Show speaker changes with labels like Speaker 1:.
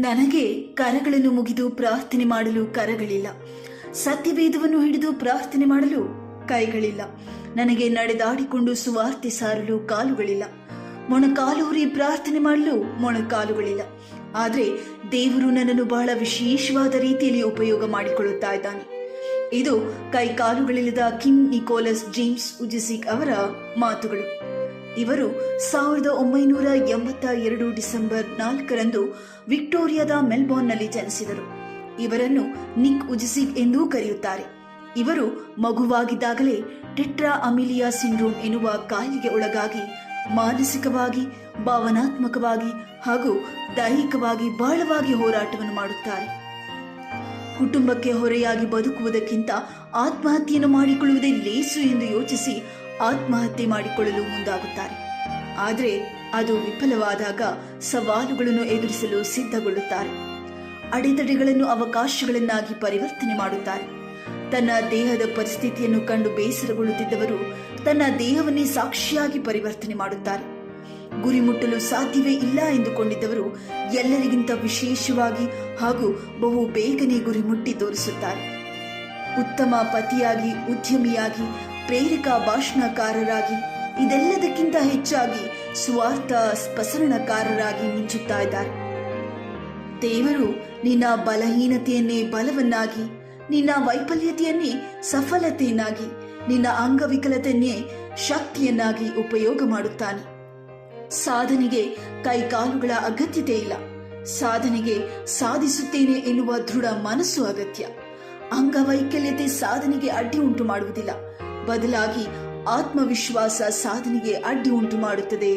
Speaker 1: ನನಗೆ ಕರಗಳನ್ನು ಮುಗಿದು ಪ್ರಾರ್ಥನೆ ಮಾಡಲು ಕರಗಳಿಲ್ಲ, ಸತ್ಯವೇದವನ್ನು ಹಿಡಿದು ಪ್ರಾರ್ಥನೆ ಮಾಡಲು ಕೈಗಳಿಲ್ಲ. ನನಗೆ ನಡೆದಾಡಿಕೊಂಡು ಸುವಾರ್ತೆ ಸಾರಲು ಕಾಲುಗಳಿಲ್ಲ, ಮೊಣಕಾಲೂರಿ ಪ್ರಾರ್ಥನೆ ಮಾಡಲು ಮೊಣಕಾಲುಗಳಿಲ್ಲ. ಆದರೆ ದೇವರು ನನ್ನನ್ನು ಬಹಳ ವಿಶೇಷವಾದ ರೀತಿಯಲ್ಲಿ ಉಪಯೋಗ ಮಾಡಿಕೊಳ್ಳುತ್ತಾ ಇದ್ದಾನೆ. ಇದು ಕೈಕಾಲುಗಳಿಲ್ಲದ ಕಿಂಗ್ ನಿಕೋಲಸ್ ಜೇಮ್ಸ್ ಉಜಿಸಿಕ್ ಅವರ ಮಾತುಗಳು. ಇವರು 1982 ಡಿಸೆಂಬರ್ 4ರಂದು ವಿಕ್ಟೋರಿಯಾದ ಮೆಲ್ಬೋರ್ನ್ನಲ್ಲಿ ಜನಿಸಿದರು. ಇವರನ್ನು ನಿಕ್ ಉಜಿಸಿಕ್ ಎಂದೂ ಕರೆಯುತ್ತಾರೆ. ಇವರು ಮಗುವಾಗಿದ್ದಾಗಲೇ ಟೆಟ್ರಾ ಅಮಿಲಿಯಾ ಸಿಂಡ್ರೋಮ್ ಎನ್ನುವ ಕಾಯಿಲೆಗೆ ಒಳಗಾಗಿ ಮಾನಸಿಕವಾಗಿ, ಭಾವನಾತ್ಮಕವಾಗಿ ಹಾಗೂ ದೈಹಿಕವಾಗಿ ಬಹಳವಾಗಿ ಹೋರಾಟವನ್ನು ಮಾಡುತ್ತಾರೆ. ಕುಟುಂಬಕ್ಕೆ ಹೊರೆಯಾಗಿ ಬದುಕುವುದಕ್ಕಿಂತ ಆತ್ಮಹತ್ಯೆಯನ್ನು ಮಾಡಿಕೊಳ್ಳುವುದೇ ಲೇಸು ಎಂದು ಯೋಚಿಸಿ ಆತ್ಮಹತ್ಯೆ ಮಾಡಿಕೊಳ್ಳಲು ಮುಂದಾಗುತ್ತಾರೆ. ಆದರೆ ಅದು ವಿಫಲವಾದಾಗ ಸವಾಲುಗಳನ್ನು ಎದುರಿಸಲು ಸಿದ್ಧಗೊಳ್ಳುತ್ತಾರೆ. ಅಡೆತಡೆಗಳನ್ನು ಅವಕಾಶಗಳನ್ನಾಗಿ ಪರಿವರ್ತನೆ ಮಾಡುತ್ತಾರೆ. ತನ್ನ ದೇಹದ ಪರಿಸ್ಥಿತಿಯನ್ನು ಕಂಡು ಬೇಸರಗೊಳ್ಳುತ್ತಿದ್ದವರು ತನ್ನ ದೇಹವನ್ನೇ ಸಾಕ್ಷಿಯಾಗಿ ಪರಿವರ್ತನೆ ಮಾಡುತ್ತಾರೆ. ಗುರಿ ಮುಟ್ಟಲು ಸಾಧ್ಯವೇ ಇಲ್ಲ ಎಂದುಕೊಂಡಿದ್ದವರು ಎಲ್ಲರಿಗಿಂತ ವಿಶೇಷವಾಗಿ ಹಾಗೂ ಬಹು ಬೇಗನೆ ಗುರಿ ಮುಟ್ಟಿ ತೋರಿಸುತ್ತಾರೆ. ಉತ್ತಮ ಪತಿಯಾಗಿ, ಉದ್ಯಮಿಯಾಗಿ, ಪ್ರೇರಕ ಭಾಷಣಕಾರರಾಗಿ, ಇದೆಲ್ಲದಕ್ಕಿಂತ ಹೆಚ್ಚಾಗಿ ಸ್ವಾರ್ಥ ಪ್ರಸರಣಕಾರರಾಗಿ ಮಿಂಚುತ್ತಾ ಇದ್ದಾರೆ. ದೇವರು ನಿನ್ನ ಬಲಹೀನತೆಯನ್ನೇ ಬಲವನ್ನಾಗಿ, ನಿನ್ನ ವೈಫಲ್ಯತೆಯನ್ನೇ ಸಫಲತೆಯನ್ನಾಗಿ, ನಿನ್ನ ಅಂಗವಿಕಲತೆಯನ್ನೇ ಶಕ್ತಿಯನ್ನಾಗಿ ಉಪಯೋಗ ಮಾಡುತ್ತಾನೆ. ಸಾಧನೆಗೆ ಕೈಕಾಲುಗಳ ಅಗತ್ಯತೆ ಇಲ್ಲ. ಸಾಧನೆಗೆ ಸಾಧಿಸುತ್ತೇನೆ ಎನ್ನುವ ದೃಢ ಮನಸ್ಸು ಅಗತ್ಯ. ಅಂಗವೈಕಲ್ಯತೆ ಸಾಧನೆಗೆ ಅಡ್ಡಿ ಉಂಟು ಮಾಡುವುದಿಲ್ಲ, ಬದಲಾಗಿ ಆತ್ಮವಿಶ್ವಾಸ ಸಾಧನೆಗೆ ಅಡ್ಡಿ ಉಂಟು ಮಾಡುತ್ತದೆ.